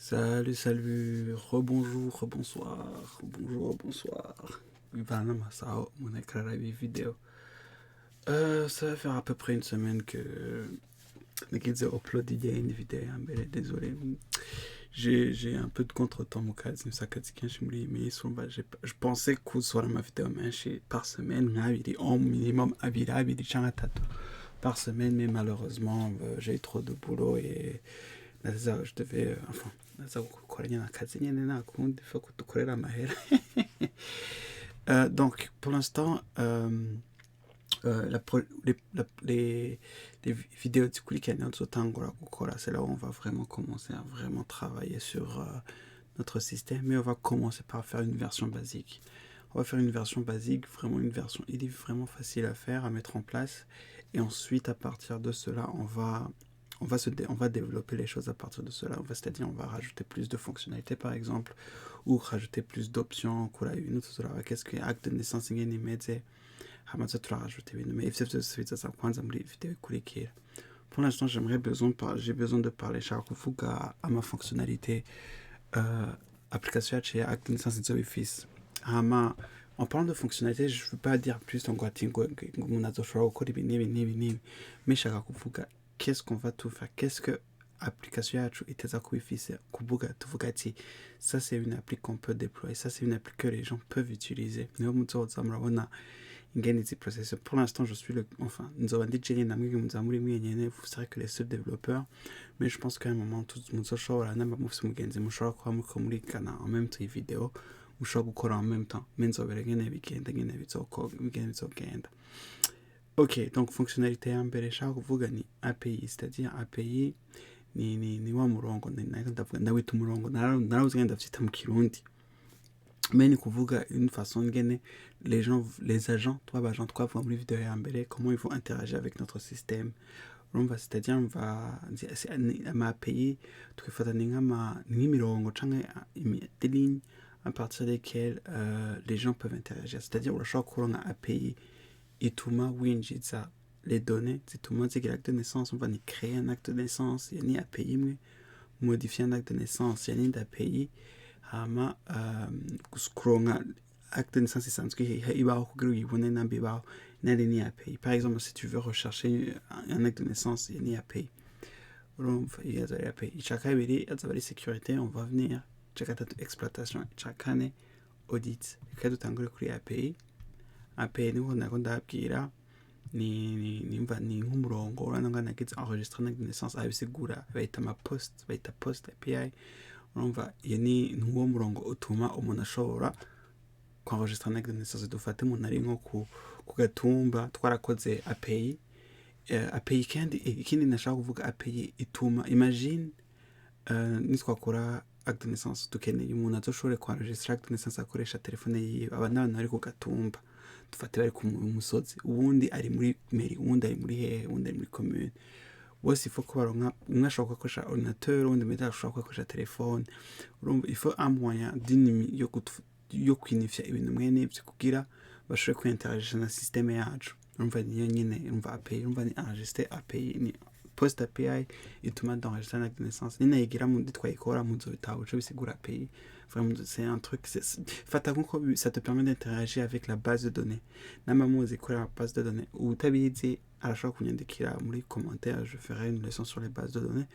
Salut, salut, rebonjour, rebonsoir, bonjour, bonsoir. Ivana Masao, mon écran vidéo. Ça va faire à peu près une semaine que Nigidze upload une vidéo, mais désolé. J'ai un peu de contretemps, mon cas, c'est ça que mais je pensais que soit ma vidéo par semaine, au minimum, par semaine, mais malheureusement, j'ai eu trop de boulot et je devais, enfin, donc, pour l'instant, les vidéos du Kulikanya c'est là où on va vraiment commencer à vraiment travailler sur notre système, mais on va commencer par faire une version basique. On va faire une version basique, vraiment une version, il est vraiment facile à faire, à mettre en place, et ensuite à partir de cela, on va développer les choses à partir de cela. C'est-à-dire, on va rajouter plus de fonctionnalités, par exemple, ou rajouter plus d'options. Qu'est-ce que acte de naissance pour l'instant, j'ai besoin de parler à ma fonctionnalité application chez acte de naissance de Wi-Fi. En parlant de fonctionnalité, je ne veux pas dire plus en mais qu'est-ce qu'on va tout faire, qu'est-ce que application yacu iteza kubifise kuvuga tuvuga ati ça c'est une appli qu'on peut déployer, ça c'est une appli que les gens peuvent utiliser. Niyo muzoza murabona ingene izi process. Pour l'instant je suis nzoba ndi jeni namwe muza muri mwenyene, vous savez que les seuls développeurs, mais je pense qu'à un moment tout muzoshobora namba mufise umugenzi mushobora kuba muriko murigana en même temps vidéo mushobora gukora en même temps, mais nzobera ngene bigenda ngene bizogenda. Ok, donc fonctionnalité ya mbere nshaka kuvuga ni API, c'est-à-dire API ni wa murongo ndawita umurongo narawuzi ngenda vyita mu kirundi, mais ni kuvuga une façon ngene les agents twavuga muri vidéo ya mbere, comment ils vont interagir avec notre système. C'est-à-dire ama API twifata ni nk'imirongo canke des lignes à partir desquelles les gens peuvent interagir. C'est-à-dire urashobora kuronka API ituma winjiza les données zituma zigira acte de naissance, on va ni créer un acte de naissance, il y a ni API imwe modifier un acte de naissance, il y a ni d'API hama kuronka acte de naissance isanzwe ibaho kugira uyibone namba ibaho nari ni API. Par exemple, si tu veux rechercher un acte de naissance, il y a ni API. Urumva il y a des API. Ica kabiri azaba ari sécurité, on va venir. Ica gatatu exploitation, ica kane audit. Reka dutangure kuri API. API niho nako ndabwira ni nk'umurongo urabona nagize enregistre acte de naissance abisigura bayita post API. Urumva iyo ni nk'uwo murongo utuma umuntu ashobora enregistre acte de naissance. Dufate umuntu ari nko ku gatumba twarakoze API. API kandi ikindi nashaka kuvuga API ituma imagine nitwakora acte de naissance dukeneye umuntu azoshobore enregistre acte de naissance akoresha telefone yiwe, aba n'abantu bari ku gatumba, dufate bari ku musozi, uwundi ari muri mairie, uwundi ari muri hehe, uwundi ari muri commune, bose il faut ko baronka umwe ashobora gukoresha ordinateur, uwundi mbere ashobora gukoresha telefone. Urumva il faut un moyen yo kwinifya ibintu mwene ivyo kugira bashobore kwinteragir na système yacu. Urumva niyo nyine, urumva API, urumva ni enregistrer API, ni post API ituma d'enregistrer un acte de naissance. Nina yigira mu twayikora muzo bitaho cyo bisigura API. Vraiment c'est un truc, fata nko ça te permet d'interagir avec la base de données. Nama muzi kora la base de données ou tabizi arashobora kunyandikira muri commentaire, je ferai une leçon sur les bases de données.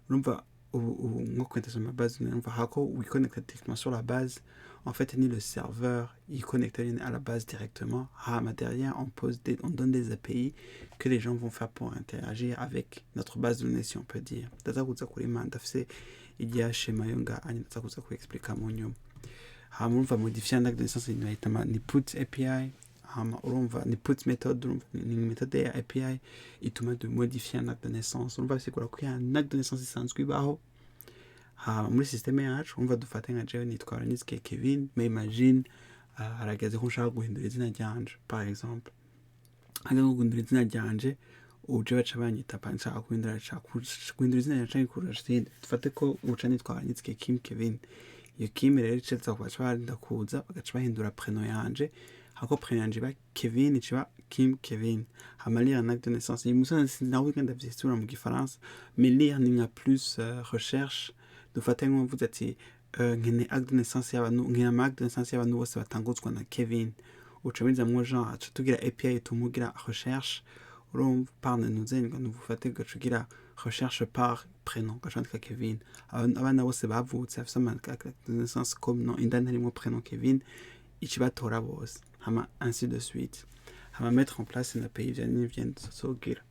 Urumva nko connecter sur ma base de données, urumva hako we connecte directement sur la base. En fait, ni le serveur, il connecte à la base directement. Mais derrière, on donne des API que les gens vont faire pour interagir avec notre base de données, si on peut dire. Il y a schéma yonga, expliquer on va modifier un acte de naissance, ni put API, on va ni put méthode, ni méthode API, et tout de modifier un acte de naissance. On va c'est quoi un acte de naissance sans cubaho. Muri système yacu umva dufate nka jewe nitwara nizike Kevin, mais imagine arageze ko nshaka guhindura izina ryanje, par exemple hagaze guhindura izina ryanje uje baca banyita nshaka guhindura izina ryanje kurashye, dufate ko uca nitwara nizike Kim Kevin, iyo Kim rero icetse kwaca barinda kuza bagaca bahindura prénom yanje, hako prénom yanje ba Kevin ciba Kim Kevin, hama lire un acte de naissance. Il me semble que c'est nawe kandi ndavyisura mu gifaransa, mais lire ni plus recherche. dufate nk'uvuze ati nkene acte de naissance y'abantu nkene ama acte de naissance y'abantu bose batanguzwa na Kevin uca bizamwo genre aca tugira API tumugira recherche urumva par nous ufate gacugira recherche par prénom gacandika Kevin abana bose bavutse afise ama acte de naissance comme nom indani harimo prénom Kevin ikibatora bose hama ainsi de suite hama mettre en place une API viennent sogira.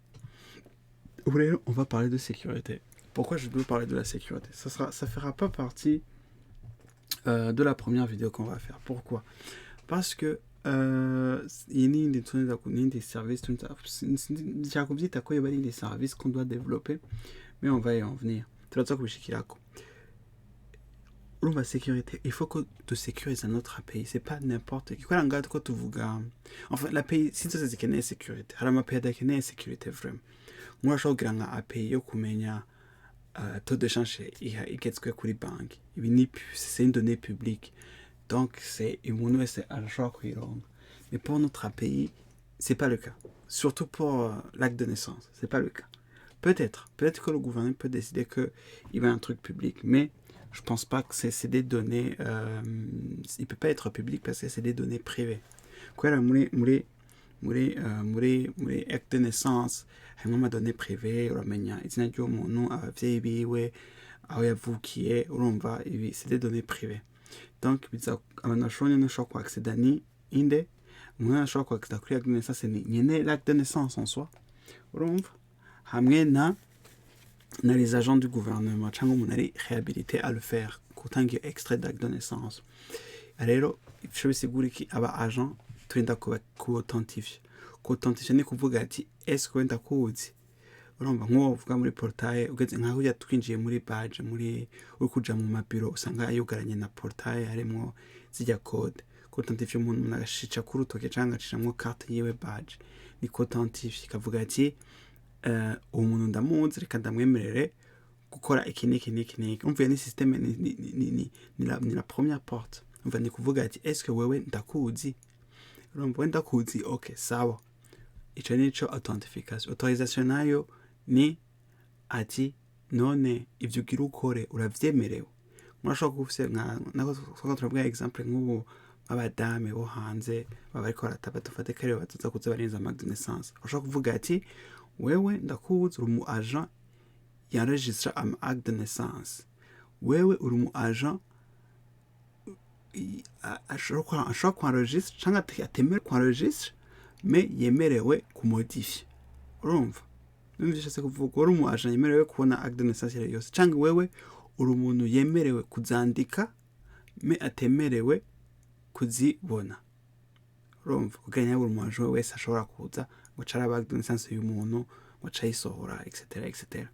On va parler de sécurité. Pourquoi je dois parler de la sécurité? Ça fera pas partie de la première vidéo qu'on va faire. Pourquoi? Parce que il y a des services, des services qu'on doit développer, mais on va y en venir. La sécurité, il faut que tu sécurises un autre pays. C'est pas n'importe qui. Enfin, la pays, si tu sais qu'il y a une sécurité, alors il y a une sécurité vraiment. Moi, je regarde un pays yo kumenya taux de change igetswe kuri banki. Ibi ni c'est une donnée publique. Donc c'est umuntu wese arashobora kuyironka. Mais pour notre pays, c'est pas le cas. Surtout pour l'acte de naissance, c'est pas le cas. Peut-être que le gouvernement peut décider que il va y a un truc public, mais je pense pas que c'est des données il peut pas être public parce que c'est des données privées. Quoi là muri acte de naissance harimo amadonnées privées uramenya izina ry'umuntu abavyeyi biwe aho yavukiye urumva ibi c'est des données privées. Donc biza abantu bashobora no shobora accéder ni inde umuntu ashobora accéder kuri acte de naissance ni nyene l'acte de naissance en soi urumva hamwe na les agents du gouvernement cyangwa umuntu ari réhabilité à le faire gutanga extrait d'acte de naissance. Rero ivyo bisigura iki aba agent twenda kuauthentifier ni kuvuga ati est-ce que wenda kuzi urumva nko uvuga muri portail ugeze nkaho yatwinjiye muri badge muri uri kuja mu mabiro usanga yugaranye na portail harimo zijya code authentifier umuntu agashica ku rutoke cyangwa acishamwo carte yiwe badge ni authentifier kavuga ati umuntu ndamuzi reka ndamwemerere gukora iki umva ni système ni la première porte umva ni kuvuga ati est-ce que wewe ndakuzi urumva wenda kuzi okay sawa ico nico authentification. Autorisation nayo ni ati none ivyo ugira ukore uravyemerewe. Murashobora kufise nako turabwa exemple nk'ubu abadame bo hanze babariko barataba dufate kare batuza kuza barenza acte de naissance. Urashobora kuvuga ati wewe ndakuzi uri mu agent y'enregistre am acte de naissance. Wewe uri mu agent ashobora kuenregistre cyangwa atemera kuenregistre mais yemerewe kumodifier urumva numvise kuvuga uri mu agent yemerewe kubona acte de naissance yose cyangwa wewe uri umuntu yemerewe kuzandika mais atemerewe kuzibona urumva kuganya buri mu agent wese ashobora kuza ngo cara acte de naissance y'umuntu ngo cayisohora etc.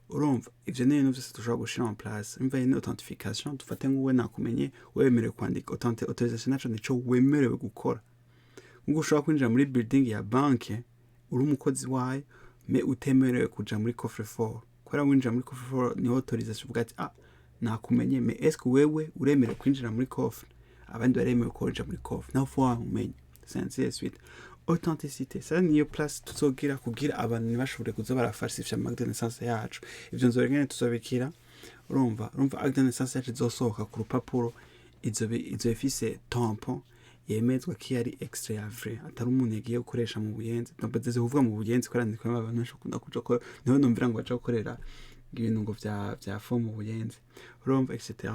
urumva ivyo ni ibintu vyose dushobora gushira en place imva ni authentification dufate nk'uwe nakumenye wemerewe kwandika autorisation naco nico wemerewe gukora ngo ushobora kwinjira muri building ya banke uri umukozi wayo mais utemerewe kuja muri coffre fort kwera winjira muri coffre fort ni autorisation uvuga ati nakumenye mais est-ce que wewe uremerewe kwinjira muri coffre abandi baremewe kuja muri coffre naho fo umenye c'est suite authenticité ça niyo place tuzogira kugira abantu ntibashobore kuza barafalsifya acte de naissance yacu ivyo nzorengene tuzobikira urumva acte de naissance yacu izosohoka ku rupapuro izo ifise tampon yemezwa ko yari extrait ya vrai atari umuntu yagiye gukoresha mu buyenzi ndabeze kuvuga mu buyenzi korandika abantu bashobora kuja ko niho numvira ngo baje gukorera ibintu ngo vya forme mu buyenzi urumva etc.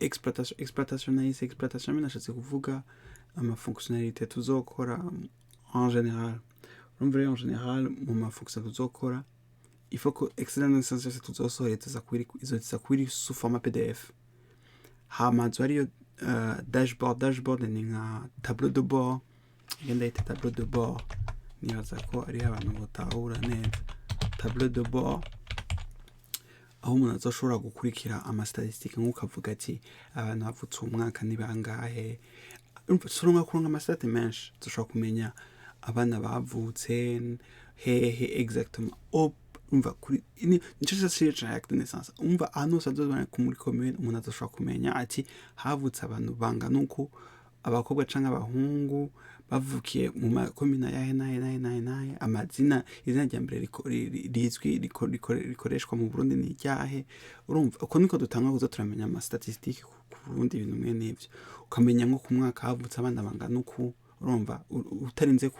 exploitation nashatse kuvuga ama fonctionnalité tuzokora en général en général mu ma fonction tuzokora il faut que excellent naissance tuzosohora tuza kwiri sous format PDF hama zariyo dashboard ni nka tableau de bord igenda ite tableau de bord nibaza ko ari abantu botahura neza tableau de bord aho umuntu azoshobora gukurikira ama statistics nk'uko avuga ati abantu bavutse umwaka ni bangahe surunga kurunga amastate menshi dushobora kumenya abana bavutse hehe exactement umva kuri nico cyose acte de naissance umva hano sadozana muri commune umuntu azoshobora kumenya ati havutse abantu bangana uko abakobwa canke abahungu bavukiye mu makomine yahe nahe amazina izina rya mbere rizwi rikoreshwa mu Burundi ni ryahe. Urumva uko niko dutanga kuza turamenya ama statistique ku Burundi ibintu mwe n'ivyo, ukamenya nko ku mwaka havutse abana bangana uku. Urumva utarinze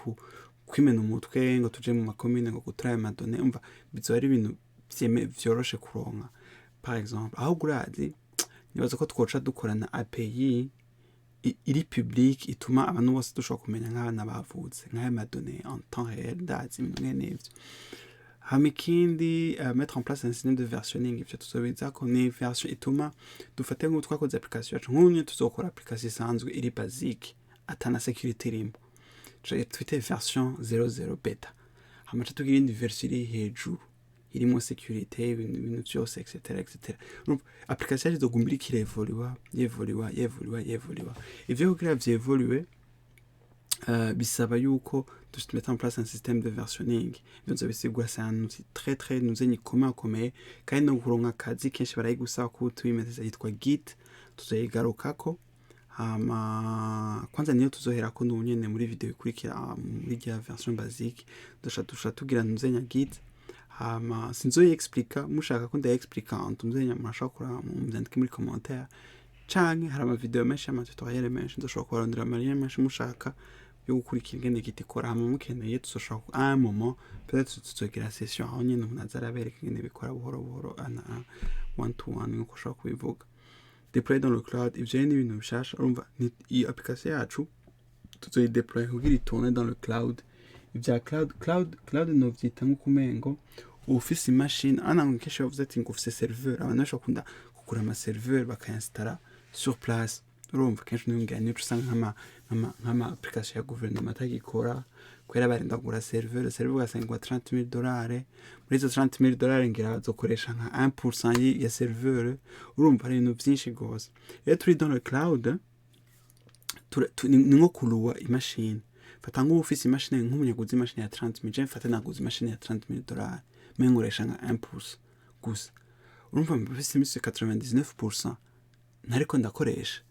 kwimena umutwe ngo tuje mu makomine ngo gutraye madone, umva bizo ari ibintu vyoroshe kuronka. Par exemple aho gurazi nibaza ko twoca dukorana API iri public ituma abantu bose dushobora kumenya nk'abana bavutse nk'ayo madone en temps réel ndazi ibintu mwe n'ivyo. Hama ikindi mettre en place un système de versionning, ivyo tuzobiza ko ni version ituma dufate nk'uko twakoze application yacu nk'ubu tuzokora application isanzwe iri basique atana security irimo, twite version 00 beta, hama tugira indi version iri hejuru irimo security ibintu byose etc. Application izogumbira ikirevoluwa yevoluwa ivyo kugira vyevolue. Bisaba yuko mettre en place un système de versionning. Ivyo bisigwa sana très nous komeye kandi no kuronka akazi kenshi barayigusaba ko tuyimeze yitwa Git, tuzoyigarukako. Hama kwanza niyo tuzoherako n'ubunyene muri video ikurikira muri rya version basique dusha tugira nuzenya Git. Hama sinzoyi explica, mushaka ko ndaexplica ntumzenya mashakura mu byandike muri commentaire canke hari ama video menshi ama tutoriel menshi ndoshobora kubarondera amarira menshi mushaka yo gukurikira ingene Git ikora. Hama mukeneye tuzoshaka un moment peut-être tuzogira session aho nyene nazarabereka ingene bikora buhoro ana one to one nko ushaka kubivuga. Deploy dans le cloud, ivyo ni ibintu bishasha. Urumva iyi application yacu tuzoyi deploy kugira itone dans le cloud. Ivya cloud no vyita nk'ukumengo ufise imashini ana nkesho bavuze ati ngo ufise serveur, abantu bashobora kugura ama serveur bakainstalla sur place. Urumva kenshi n'ingane usanga nk'ama application ya gouvernement atagikora kwera barinda kugura serveur ugasanga $30,000. Muri izo $30,000 ngira bazokoresha nka 1% ya serveur. Urumva ari ibintu byinshi gose. Iyo turi dans le cloud ni nko kuruwa imashini. Fata nk'ufise imashini nk'umunyaguzi imashini ya $30,000, mfata naguzi imashini ya $30,000 menguresha nka 1% gusa. Urumva mbese 99% ntariko ndakoresha.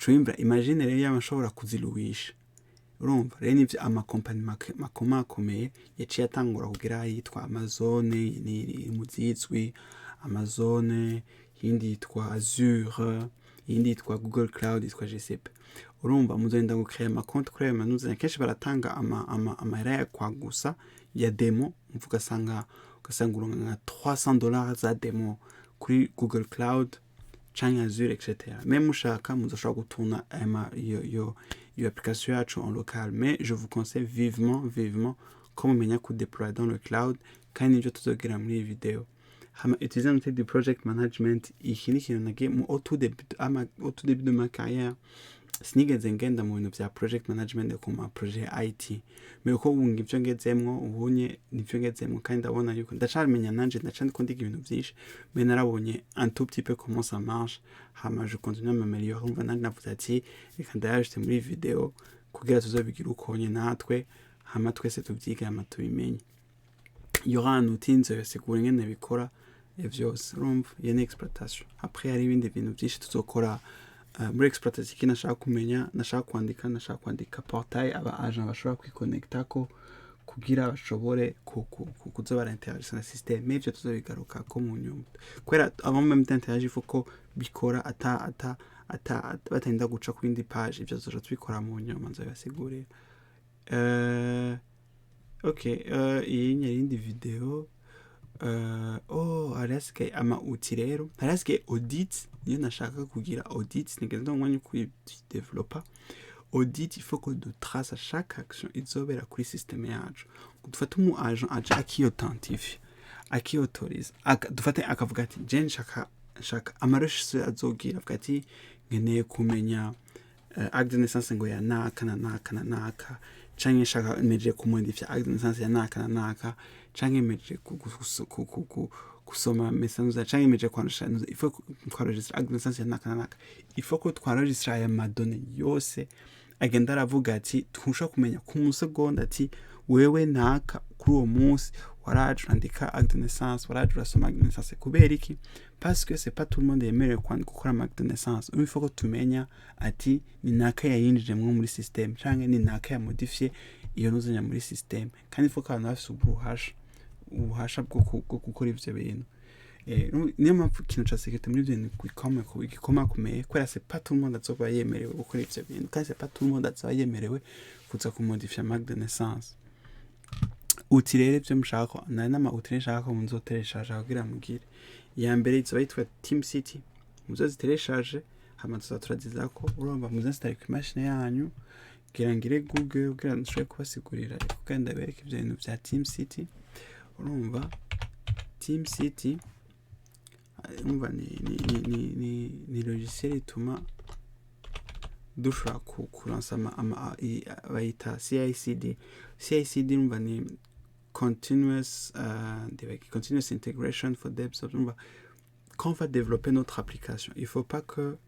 Cuimbra imagine rero yamashobora kuziluwisha. Urumva rero nivyo ama company makomakomeye yaciye atangura kugira yitwa Amazon, ni muzizwi Amazon, yindi yitwa Azure, yindi yitwa Google Cloud, yitwa GCP. Urumva muzenda gukrea ama compte kuri amanuza kenshi baratanga amahera ya kwagusa ya demo, mvuga ugasanga uronka nka $300 za demo kuri Google Cloud canke Azure etc. Même ushaka muzoshobora gutuna iyo application yacu en local, mais je vous conseille vivement ko mumenya ku deployer dans le cloud kandi nivyo tuzogira muri video. Hama utiliser un de project management, iki ni kintu nagiye mu au tout début de ma carrière sinigeze ngenda mu bintu bya project management ku ma projet IT, mais uko bunga ivyo ngezemwo ubunye nivyo ngezemwo kandi ndabona yuko ndacarimenya nanje ndacandiko ndiga ibintu byinshi, mais narabonye un tout petit peu comment ça marche. Hama je continue à m'améliorer. Umva nanje navuze ati reka ndayashite muri video kugira tuzobigira ukonye natwe, hama twese tuvyiga hama tubimenye. Yora un outil nzosigura ingene bikora vyose. Urumva iyo ni exploitation. Après hari ibindi bintu byinshi tuzokora muri exploitation kina nashaka kumenya, nashaka kwandika portail aba agent bashobora kwiconnectako kugira bashobore kuzo barinteragir na système. Ivyo tuzobigaruka ko mu nyuma kwera avant même d'interagir faut bikora ata batenda guca ku indi page. Ivyo tuzoja tubikora mu nyuma nzobasigurira. Okay, iyi nyirindi video haraske ama outil rero, haraske audit. Niyo nashaka kugira audit nigenda umwanya kuri developer audit. Il faut que de trace à chaque action izobera kuri système yacu. Dufate umu agent aje akiauthentifier akiautorize dufate akavuga ati je nshaka amarecherche azogira avuga ati nkeneye kumenya acte de naissance ngo ya naka canke nshaka meje kumodifier acte de naissance ya naka canke meje kusoma message canke meje kwanisha. Il faut twaregistre acte de naissance ya naka. Il faut que twaregistre aya madone yose agenda aravuga ati twusha kumenya ku musegonda ati wewe naka kuri uwo munsi waraje urandika acte de naissance, waraje urasoma acte de naissance. Kubera iki? Parce que c'est pas tout le monde yemerewe gukora acte de naissance. Il faut que tumenya ati ni naka yayinjijemwo muri system canke ni naka yamodifiye iyo nuzanya muri system, kandi il faut que abantu bafise ubuhasha bwo gukora ivyo bintu. Niyo mpamvu ikintu ca sécurité muri ivyo bintu gikomakomeye, kubera c'est pas tout le monde azoba yemerewe gukora ivyo bintu, kandi c'est pas tout le monde azoba yemerewe kuza kumodifiya acte de naissance. Uti rero ivyo mushaka, nari n'ama-outil nshaka ko muzotereshaje kugira mugire. Iya mbere izoba yitwa TeamCity, muzozitereshaje hama turazizako, urumva muzinstale ku mashine yanyu, kugira ngire Google kugira nshobore kubasigurira, kugira ndabereke ivyo bintu vya TeamCity. Urumva TeamCity urumva ni logiciel ituma dushobora kuransa bayita CI/CD. CI/CD urumva ni continuous integration for DevOps. Quand on va développer notre application, il faut pas que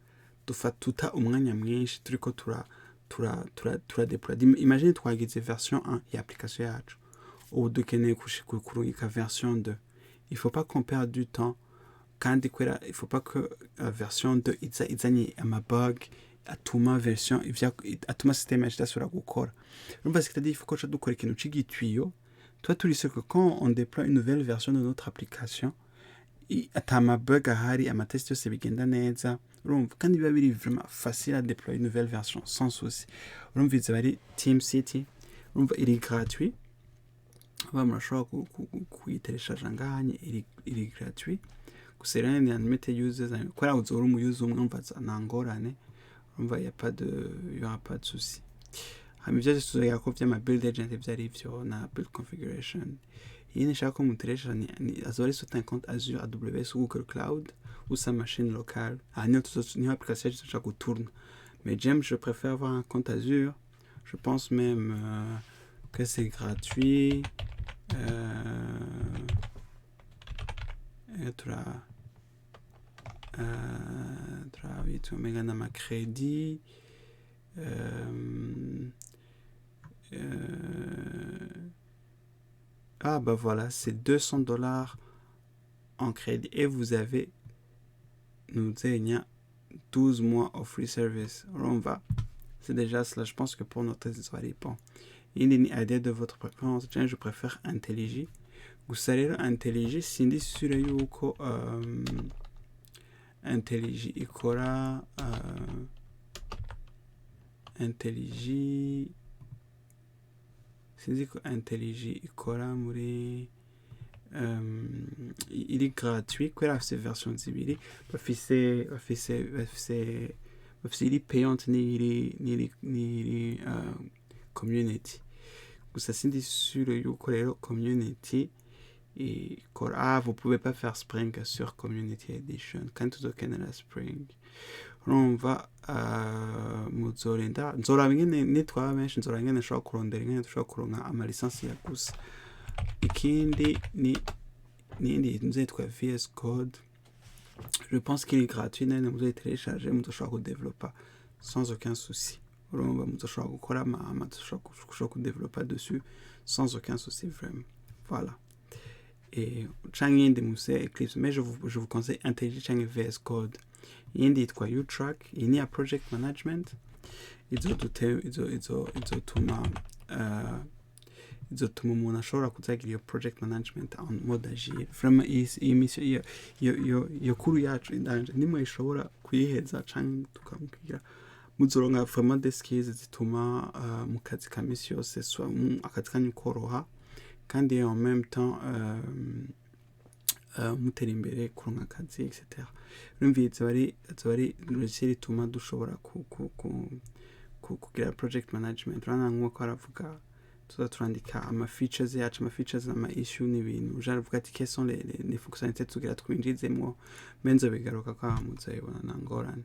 tuta umwanya mwinshi turiko tura deploy. Imagine twagize version 1 ya application yacu, ou dukeneye kurungika version 2. Il faut pas qu'on perde du temps, kandi kwera il faut pas que version 2 izanye amabug atuma version atuma système yacu idasubira gukora. Urumva c'est-à-dire il faut que dukora ikintu c'igitwiyo, toi turi sûr que quand on déploie une nouvelle version de notre application, atama bug ahari, amatest yose bigenda neza. Urumva kandi biba biri vraiment facile à déployer une nouvelle version sans souci. Urumva izo bari TeamCity, urumva iri gratuit, murashobora kuyitereshaja ngahanye, iri gratuit. Gusa rero ni unlimited users, kubera uzora umuyuzi umwe umva nangorane, urumva y aura pas de souci. Hama ivyo tuzoya ko vy'ama build agent vyari vyo na build configuration. Iyi nishaka ko muteresha ni azoba sur un compte Azure, AWS ou Google Cloud ou sa machine locale. Ni application qui se tourne. Mais je préfère avoir un compte Azure. Je pense même que c'est gratuit. Tu as ma crédit. Ah bah voilà, c'est $200 en crédit et vous avez 12 mois of free service. On va, c'est déjà cela. Je pense que pour notre histoire dépend. Il est idée de votre préférence. Je préfère Intelligy. Vous savez, Intelligy, c'est sûr yuko Intelligy ikora Intelligy. Sinzi ko Intelligy ikora muri iri gratuit, kubera bafise version zibiri, bafise iri payante n'iri community. Gusa sindi sûr yuko rero community ikora. Vous pouvez pas faire Spring sur Community Edition kandi tuzokenera Spring. Urumva muzorinda nzoraba ingene nitwaba benshi, nzoraba ingene nshobora kurondera ingene dushobora kuronka amalisansi ya gusa. Ikindi ni nzitwa VS Code. Je pense qu'il est gratuit, nane muzoy télécharger, muzoshobora kudévelopper sans aucun souci. Urumva muzoshobora gukora muzoshobora kudévelopper dessus sans aucun souci vraiment. Voilà. Et canke yindi muse Eclipse, mais je vous conseille Intelligy canke VS Code. Yindi yitwa U-Track, iyi ni ya project management. Izotuma umuntu ashobora kuzagira iyo project management en mode agile. Vraiment iyi mission iyo kuru yacu indanje nimwe ishobora kuyiheza canke tukamubwira muzoronka vraiment des skills zituma mu kazi ka misi yose akazi kanyu koroha, kandi en même temps mutera imbere kuronka akazi etc. Urumvise bari logiciel ituma dushobora kugira project management. Rana nk'uko aravuga turandika ama features yacu, ama features ama issue n'ibintu jaravuga ati quelles sont les fonctionnalités tugira twinjizemo, menzo bigaruka kwa muzayibona nangorane.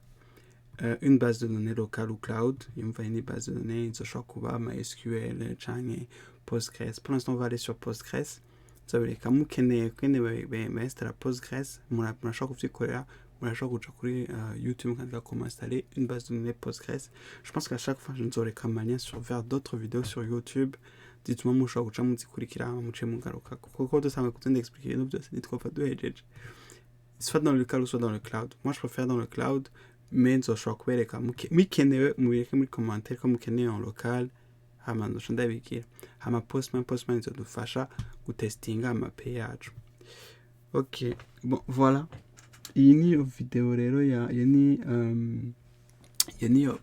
Une base de données locale ou cloud, yumva une base de données izoshobora kuba MySQL canke Postgres. Pour l'instant on va aller sur Postgres. Zabireka mukeneye installer Postgres, murashobora kuvyikorera, murashobora kuja kuri YouTube kandi comment installer une base de données Postgres. Je pense qu'à chaque fois je nzoreka mania vers d'autres vidéos sur YouTube zituma mushobora guca muzikurikira muce mugaruka kuko dusanga kutenda expliquer ibintu byose nitwapfa duhejeje soit dans le local ou soit dans le cloud. Moi je préfère dans le cloud mais nzoshobora kubereka mikenewe mubireke muri commentaire ko mukeneye en local hama ndoca ndabikira hama postman izodufasha gutestinga amape yacu. Ok, bon voilà, iyi ni video rero iyo ni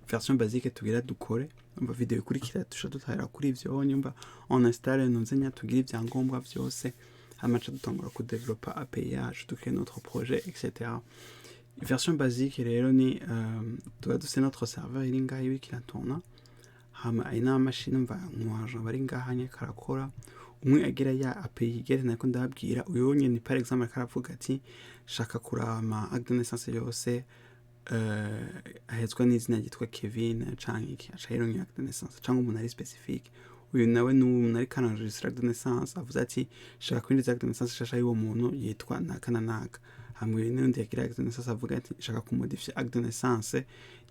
version basique tugira dukore umva video ikurikira tusha dutahira kuri ivyo nyumva on installe nonzenya tugira ibyangombwa byose hamaca dutangura ku developer API yacu tukrée notre projet etc. Version basique rero ni tuba dufite notre serveur iri ngaha irikiratourna hama ina machine mva mwaje bari ngaha nye karakora umwe agira ya API igere nako ndababwira uyo nyene par exemple karavuga ati shaka kurama acte de naissance yose ahetswa n'izina ryitwa Kevin canke iki acayiro acte de naissance canke umuntu ari specifique uyu nawe n'umuntu ari kanenregistre acte de naissance avuze ati shaka kwinjiza acte de naissance shasha y'uwo muntu yitwa naka na naka hamwe n'undi yagira acte de naissance avuga ati shaka kumodifier acte de naissance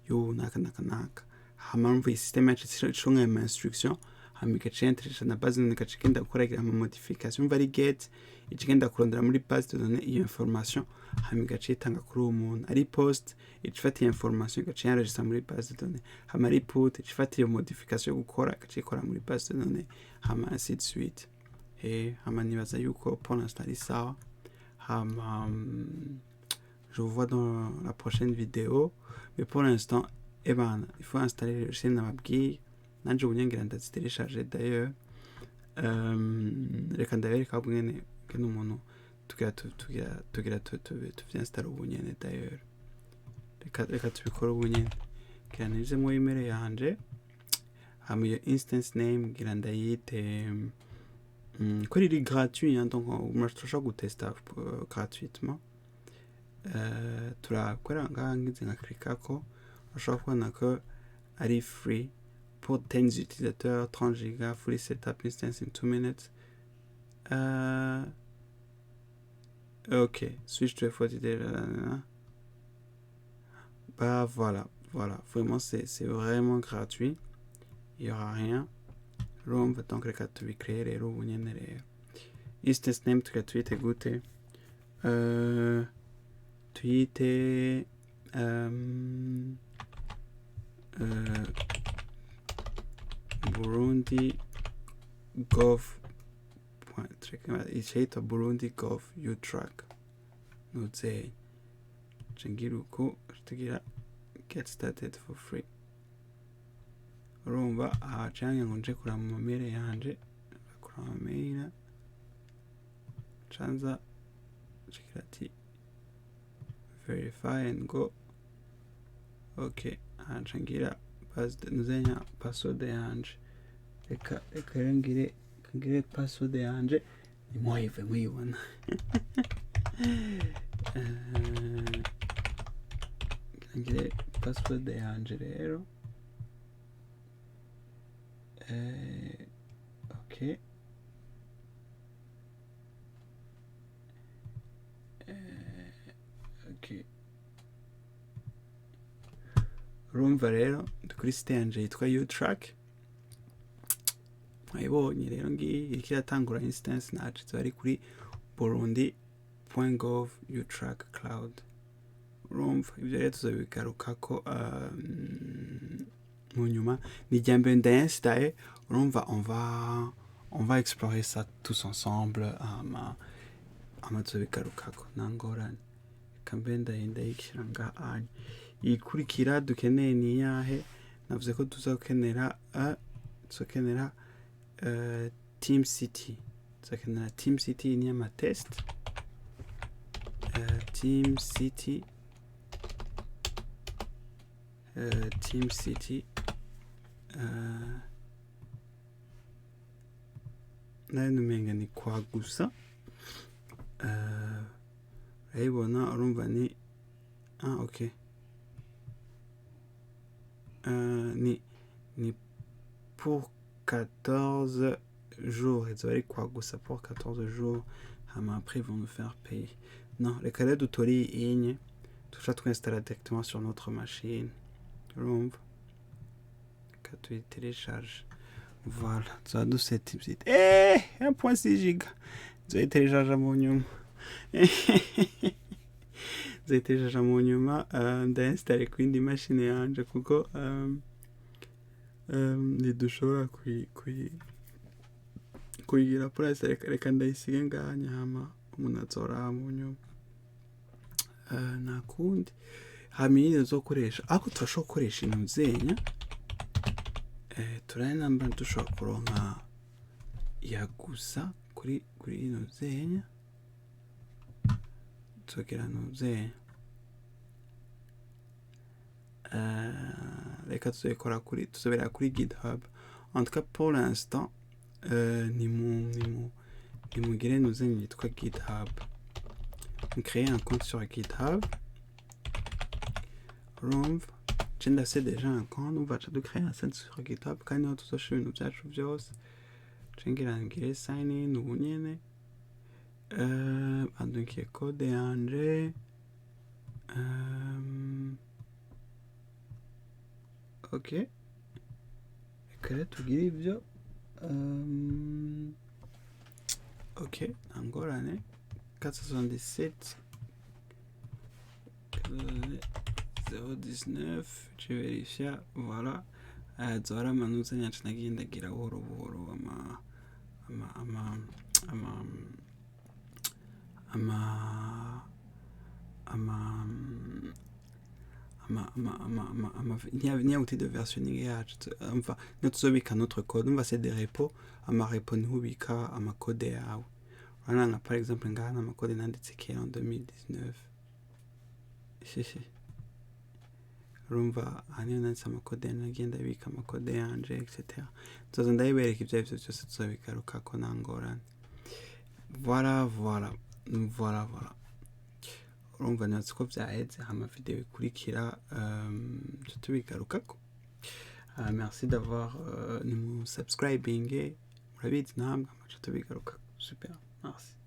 y'uwo naka naka naka hama mvuye système yacu ishonga ama instruction hama igacentre na base none gacikenda gukora ama modification mva ari get ikigenda kurondera muri base de données iyo information hama igacitanga kuri uwo muntu ari post icifata iyo information igacenregistra muri base de données hama ari put icifata iyo modification yo gukora igacikora muri base de données hama ainsi de suite hama nibaza yuko pour l'instant ari sawa hama je vous vois dans la prochaine vidéo mais pour l'instant il faut installer le logiciel nababwiye nanje ubunyengera ndazitelecharger d'ailleurs reka ndabereka bwene kene umuntu tugira tuvyinstall ubunyene d'ailleurs reka tubikora ubunyene kiranije mu email yanje hama iyo instance name gira ndayite ko riri gratuit hein, donc on peut gutesta gratuitement turakora ngaha ngize nkaklikako ushobora kubona ko ari free pour 10 utilisateurs 30 Go fully setup instance in 2 minutes. Ok, switch to FOTD. Bah voilà, vraiment c'est vraiment gratuit, il n'y aura rien. Room va donc le créer les room instance name tu tweet goûter tweet Burundi Gov icaitwa Burundi Gov U-Track nuze cengira uko tugira get started for free urumva aha canke ngo nje kurama mail yanje kurama mail canza cikira ati verify and go. Ok, nchangira nuzenya password yanje reka ngire password yanje nimwive mwibona ngire password yanje rero ok ok urumva rero kuri site yanje yitwa U-Track mwayibonye rero ngiyi iriko iratangura instance nacu ari kuri burundi.gov U-Track cloud. Urumva ibyo rero tuzobigarukako mu nyuma ni irya mbere ndainstalle. Urumva on va explorer ça tous ensemble ama tuzobigarukako nangorane kambe ndayikira ngaha ikurikira dukeneye ni yahe navuze ko tuzokenera TeamCity TeamCity ni ama test TeamCity nayo numenga ni kwa gusa urayibona urumva ni ok ni pour 14 jours. Ils allaient quoi ça pour 14 jours. Mais après ils vont nous faire payer. Non, les calais d'autori igne tout ça tout installer directement sur notre machine. Rumb. Quand tu télécharges. Voilà, tuba duseta ibyita 1.6 giga nzoyiterejaja mu nyuma nzoyiterejaja mu nyuma ndainstare ku yindi mashini yanje kuko ntidushobora kuyigira purasi. Reka ndayisige nganya hama umuntu azoraba mu nyuma nta kundi hama iyindi nzokoresha ariko turashobora gukoresha ino zenya turaye namba dushobora kuronka yagusa kuri ino zenya tuzogera no zenya reka tuzobera kuri GitHub. En tout cas pour l'instant nimugire no zenya yitwa GitHub, créer un compte sur GitHub. Urumva je ndafise deja un compte, on va de créer un compte sur GitHub kandi niho tuzoshira ibintu byacu byose. Cengira ngire sign in ubu nyene bandukiye code yanje ok reka tugire ibyo ok angorane 477 019 je verifia voilà zora manuza nyacu nagiye ndagira buhoro buhoro niya outil de versionning yacu umva natuzobika notre code umva c'est des repos repo ntubika amakode yawe urabona nka par exemple ngaha n'amakode nanditse kera en 2019 urumva haniyo nanditse amakode nagiye ndabika amakode yanje etc. nzoza ndayibereka ibyo arivyo byose tuzobigarukako nta ngorane. Voilà urumva nibatse ko byaheze hama video ikurikira tubigarukako. Merci d'avoir nous subscribing murabizi namwe amaca tubigarukako super merci.